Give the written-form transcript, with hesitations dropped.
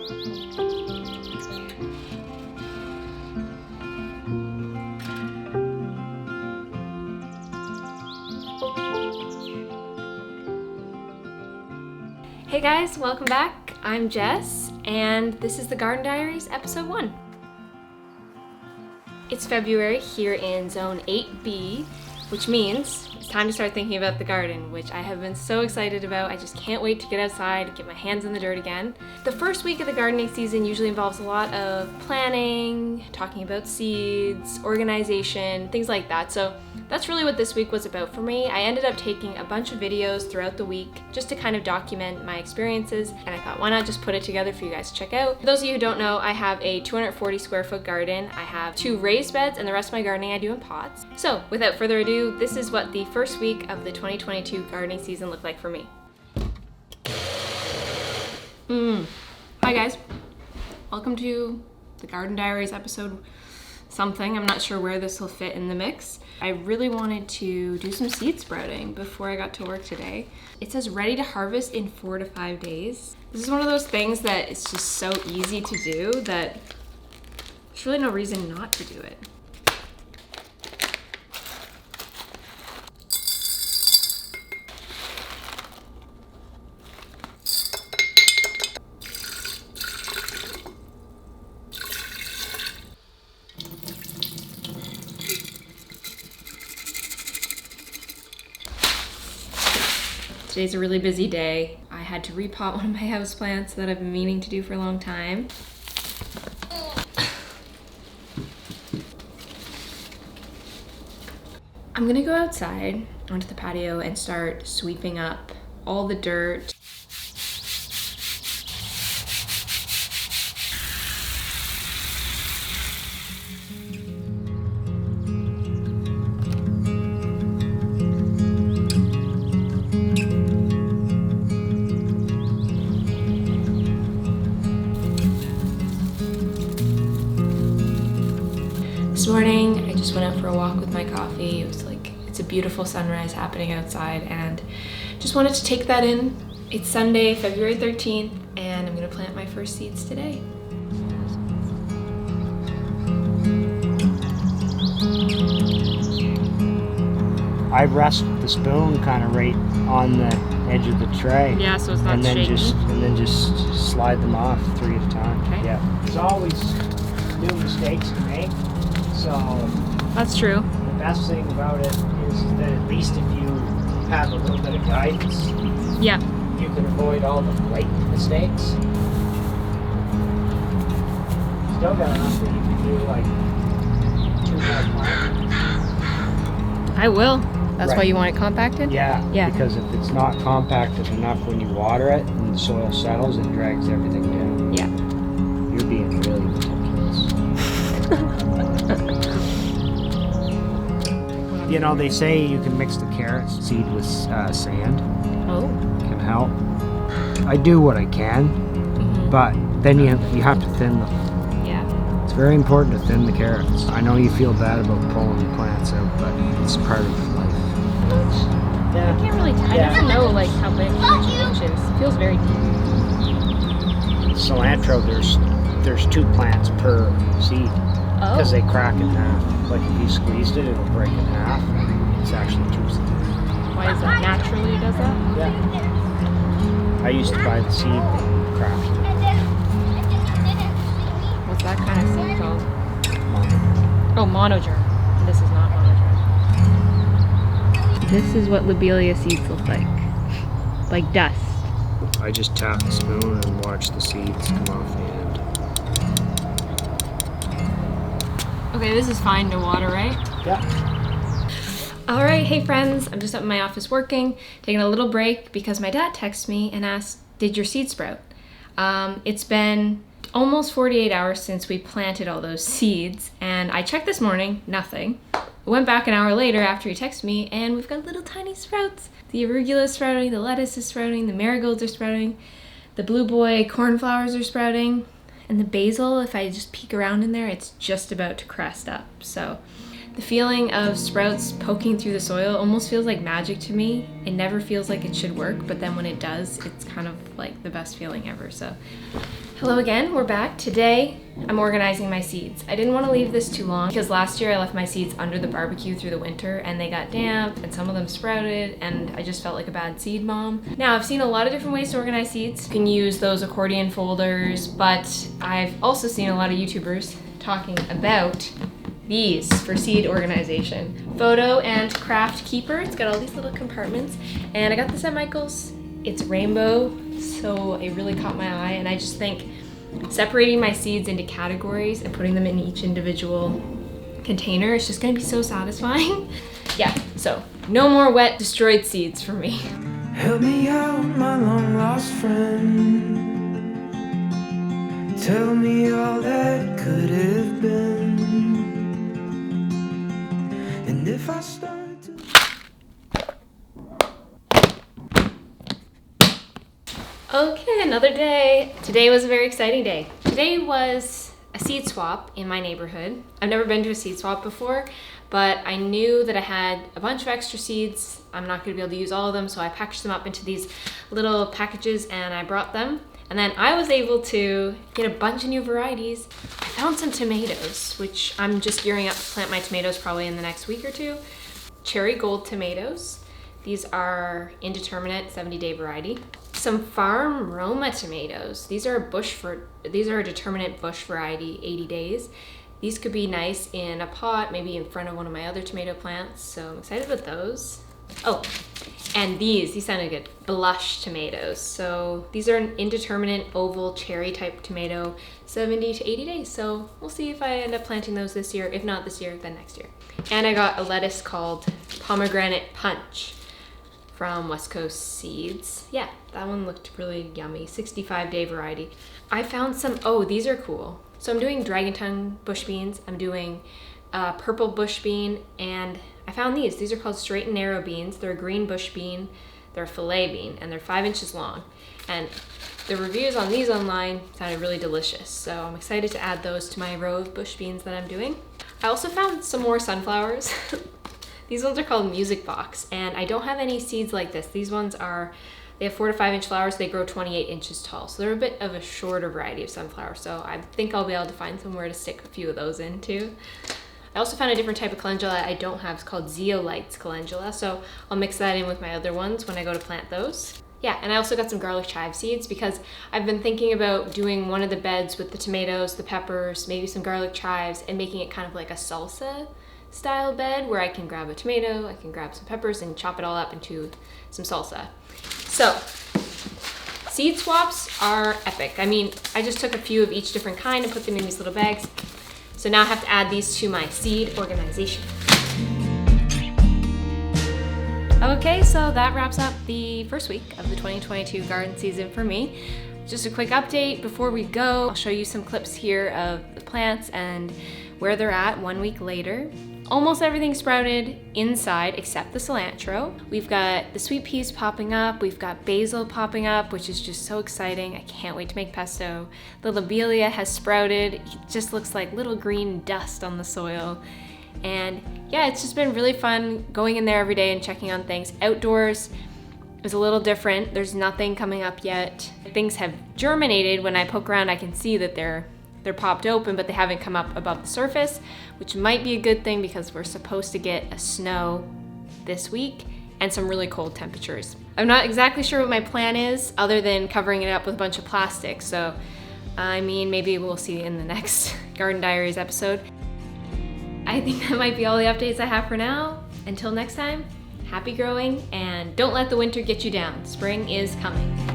Hey guys, welcome back. I'm Jess, and this is the Garden Diaries, episode 1. It's February here in Zone 8B, which means it's time to start thinking about the garden, which I have been so excited about. I just can't wait to get outside, get my hands in the dirt again. The first week of the gardening season usually involves a lot of planning, talking about seeds, organization, things like that. So that's really what this week was about for me. I ended up taking a bunch of videos throughout the week just to kind of document my experiences, and I thought, why not just put it together for you guys to check out. For those of you who don't know, I have a 240 square foot garden. I have 2 raised beds, and the rest of my gardening I do in pots. So without further ado, this is what the first week of the 2022 gardening season looked like for me. Hi guys, welcome to the Garden Diaries episode something. I'm not sure where this will fit in the mix. I really wanted to do some seed sprouting before I got to work today. It says ready to harvest in 4 to 5 days. This is one of those things that it's just so easy to do that there's really no reason not to do it. Today's a really busy day. I had to repot one of my houseplants that I've been meaning to do for a long time. I'm gonna go outside onto the patio and start sweeping up all the dirt. This morning, I just went out for a walk with my coffee. It's a beautiful sunrise happening outside, and just wanted to take that in. It's Sunday, February 13th, and I'm gonna plant my first seeds today. I rest the spoon kind of right on the edge of the tray. Yeah, so it's not shaking. And then just slide them off 3 at a time. Okay. Yeah. There's always new mistakes to make. So that's true. The best thing about it is that at least if you have a little bit of guidance, yeah, you can avoid all the blatant mistakes. Still got enough that you can do like 2 more plants. I will. That's Right. why you want it compacted? Yeah. Yeah. Because if it's not compacted enough when you water it and the soil settles, it drags everything down. Yeah. You're being really meticulous. You know, they say you can mix the carrot seed with sand. Oh. Can help. I do what I can, but then you have to thin them. Yeah. It's very important to thin the carrots. I know you feel bad about pulling the plants out, but it's part of life. I can't really tell. I never know like how big each inch is. It feels very deep. Cilantro, there's 2 plants per seed. Because they crack in half. Like if you squeezed it, it'll break in half. It's actually 2 seeds. Why is that? Naturally it does that? Yeah. I used to buy the seed that cracked. What's that kind of seed called? Monogerm. Oh, monogerm. This is not monogerm. This is what lobelia seeds look like. Like dust. I just tap the spoon and watch the seeds come off the end. Okay, this is fine to water, right? Yeah. All right, hey friends, I'm just up in my office working, taking a little break because my dad texted me and asked, did your seed sprout? It's been almost 48 hours since we planted all those seeds, and I checked this morning, nothing. I went back an hour later after he texted me, and we've got little tiny sprouts. The arugula is sprouting, the lettuce is sprouting, the marigolds are sprouting, the blue boy cornflowers are sprouting, and the basil, if I just peek around in there, it's just about to crest up. So the feeling of sprouts poking through the soil almost feels like magic to me. It never feels like it should work, but then when it does, it's kind of like the best feeling ever. So Hello again, we're back. Today, I'm organizing my seeds. I didn't want to leave this too long because last year I left my seeds under the barbecue through the winter and they got damp and some of them sprouted and I just felt like a bad seed mom. Now, I've seen a lot of different ways to organize seeds. You can use those accordion folders, but I've also seen a lot of YouTubers talking about these for seed organization. Photo and craft keeper. It's got all these little compartments and I got this at Michael's. It's rainbow, so it really caught my eye, and I just think separating my seeds into categories and putting them in each individual container is just gonna be so satisfying. Yeah, so no more wet, destroyed seeds for me. Help me out, my long lost friend. Tell me all that could have been. And if I start to... Okay, another day. Today was a very exciting day. Today was a seed swap in my neighborhood. I've never been to a seed swap before, but I knew that I had a bunch of extra seeds. I'm not gonna be able to use all of them, so I packaged them up into these little packages and I brought them. And then I was able to get a bunch of new varieties. I found some tomatoes, which I'm just gearing up to plant my tomatoes probably in the next week or two. Cherry gold tomatoes. These are indeterminate 70-day variety. Some farm Roma tomatoes. These are a determinate bush variety, 80 days. These could be nice in a pot, maybe in front of one of my other tomato plants. So I'm excited about those. Oh, and these sounded good. Blush tomatoes. So these are an indeterminate oval cherry type tomato, 70 to 80 days. So we'll see if I end up planting those this year. If not this year, then next year. And I got a lettuce called Pomegranate Punch from West Coast Seeds. Yeah, that one looked really yummy. 65-day variety. I found some, oh, these are cool. So I'm doing dragon tongue bush beans. I'm doing purple bush bean, and I found these. These are called straight and narrow beans. They're a green bush bean. They're a filet bean, and they're 5 inches long. And the reviews on these online sounded really delicious. So I'm excited to add those to my row of bush beans that I'm doing. I also found some more sunflowers. These ones are called Music Box, and I don't have any seeds like this. These ones they have 4 to 5 inch flowers. They grow 28 inches tall. So they're a bit of a shorter variety of sunflower. So I think I'll be able to find somewhere to stick a few of those in too. I also found a different type of calendula I don't have. It's called Zeolites calendula. So I'll mix that in with my other ones when I go to plant those. Yeah, and I also got some garlic chive seeds because I've been thinking about doing one of the beds with the tomatoes, the peppers, maybe some garlic chives, and making it kind of like a salsa style bed where I can grab a tomato, I can grab some peppers and chop it all up into some salsa. So, seed swaps are epic. I mean, I just took a few of each different kind and put them in these little bags. So now I have to add these to my seed organization. Okay, so that wraps up the first week of the 2022 garden season for me. Just a quick update before we go. I'll show you some clips here of the plants and where they're at 1 week later. Almost everything sprouted inside except the cilantro. We've got the sweet peas popping up. We've got basil popping up, which is just so exciting. I can't wait to make pesto. The lobelia has sprouted. It just looks like little green dust on the soil. And yeah, it's just been really fun going in there every day and checking on things. Outdoors is a little different. There's nothing coming up yet. Things have germinated. When I poke around, I can see that they're popped open, but they haven't come up above the surface, which might be a good thing because we're supposed to get a snow this week and some really cold temperatures. I'm not exactly sure what my plan is other than covering it up with a bunch of plastic. So, I mean, maybe we'll see in the next Garden Diaries episode. I think that might be all the updates I have for now. Until next time, happy growing and don't let the winter get you down. Spring is coming.